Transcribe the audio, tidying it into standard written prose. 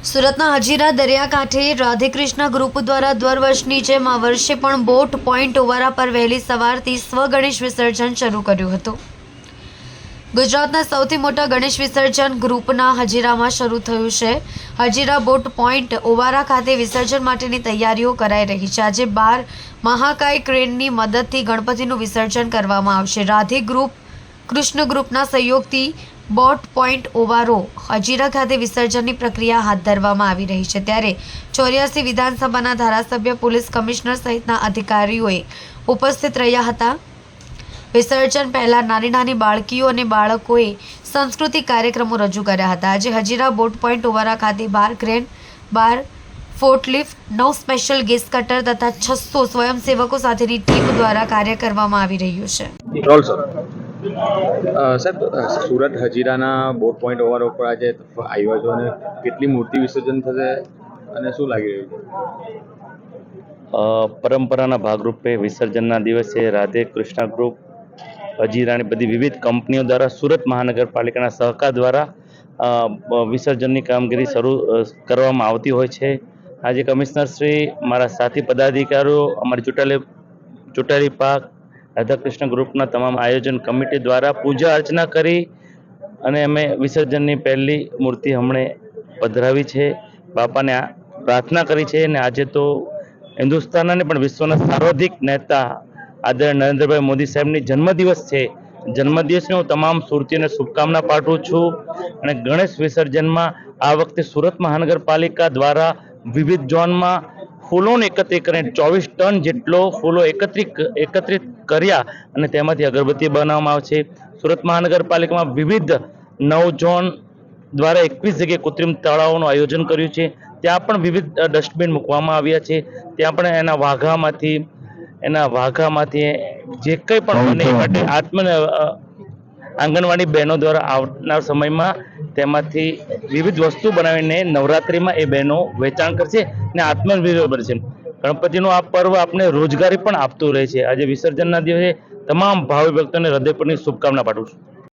સુરતના હજીરા દરિયાકાંઠે રાધેકૃષ્ણ ગ્રુપ દ્વારા દર વર્ષની જેમ આ વર્ષે પણ બોટ પોઈન્ટ ઓવારા પર વહેલી સવારથી સ્વ ગણેશ વિસર્જન શરૂ કર્યું હતું। ગુજરાતના સૌથી મોટા ગણેશ વિસર્જન ગ્રુપના હજીરામાં શરૂ થયું છે। હજીરા બોટ પોઈન્ટ ઓવારા ખાતે વિસર્જન માટેની તૈયારીઓ કરાઈ રહી છે। આજે 12 મહાકાય ક્રેનની મદદથી ગણપતિનું વિસર્જન કરવામાં આવશે। રાધે ગ્રુપ કૃષ્ણ ગ્રુપના સહયોગથી બોટ પોઈન્ટ ઓવારો હજીરા ખાતે વિસર્જનની પ્રક્રિયા હાથ ધરવામાં આવી રહી છે। ત્યારે 84 વિધાનસભાના ધારાસભ્ય, પોલીસ કમિશનર સહિતના અધિકારીઓએ ઉપસ્થિત રહ્યા હતા। વિસર્જન પહેલા નાની બાળકીઓ અને બાળકોએ સાંસ્કૃતિક કાર્યક્રમો રજૂ કર્યા હતા। આજે હજીરા બોટ પોઈન્ટ ઓવારા ખાતે 12 ક્રેન, 12 ફોર્કલિફ્ટ, 9 સ્પેશિયલ ગેસ કટર તથા 600 સ્વયંસેવકો સાથેની ટીમ દ્વારા કાર્ય કરવામાં આવી રહ્યું છે। સાહેબ, સુરત હજીરાના બોટ પોઈન્ટ ઓવર ઉપર આજે આવ્યો છો અને કેટલી મૂર્તિ વિસર્જન થશે અને શું લાગી રહ્યું છે? પરંપરાના ભાગરૂપે વિસર્જનના દિવસે રાધે કૃષ્ણ ગ્રુપ, હજીરાની બધી વિવિધ કંપનીઓ દ્વારા સુરત મહાનગરપાલિકાના સહકાર દ્વારા વિસર્જનની કામગીરી શરૂ કરવામાં આવતી હોય છે। આજે કમિશનર શ્રી, મારા સાથી પદાધિકારીઓ, અમારી ચૂંટાયેલી પાક રાધાકૃષ્ણ ગ્રુપના તમામ આયોજન કમિટી દ્વારા પૂજા અર્ચના કરી અને અમે વિસર્જનની પહેલી મૂર્તિ હમણે પધરાવી છે। બાપાને પ્રાર્થના કરી છે અને આજે તો હિન્દુસ્તાનના ને પણ વિશ્વના સર્વાધિક નેતા આદરણીય નરેન્દ્રભાઈ મોદી સાહેબની જન્મદિવસ છે। જન્મદિવસની હું તમામ સુરતીઓને શુભકામના પાઠવું છું અને ગણેશ વિસર્જનમાં આ વખતે સુરત મહાનગરપાલિકા દ્વારા વિવિધ ઝોનમાં ફૂલોને એકત્રિત કરીને 24 ટન જેટલો ફૂલો એકત્રિત કર્યા અને તેમાંથી અગરબત્તી બનાવવામાં આવે છે। સુરત મહાનગરપાલિકામાં વિવિધ 9 ઝોન દ્વારા 21 જગ્યાએ કૃત્રિમ તળાવોનું આયોજન કર્યું છે। ત્યાં પણ વિવિધ ડસ્ટબિન મૂકવામાં આવ્યા છે। ત્યાં પણ એના વાઘામાંથી જે કંઈ પણ બને એ માટે આંગણવાડી બહેનો દ્વારા આવનાર સમયમાં તેમાંથી વિવિધ વસ્તુ બનાવીને નવરાત્રિમાં એ બહેનો વેચાણ કરશે અને આત્મનિર્ભર બનશે। ગણપતિનું આ પર્વ આપણે રોજગારી પણ આપતું રહે છે। આજે વિસર્જનના દિવસે તમામ ભાવિ ભક્તોને હૃદયપૂર્વકની શુભકામના પાઠવું છું।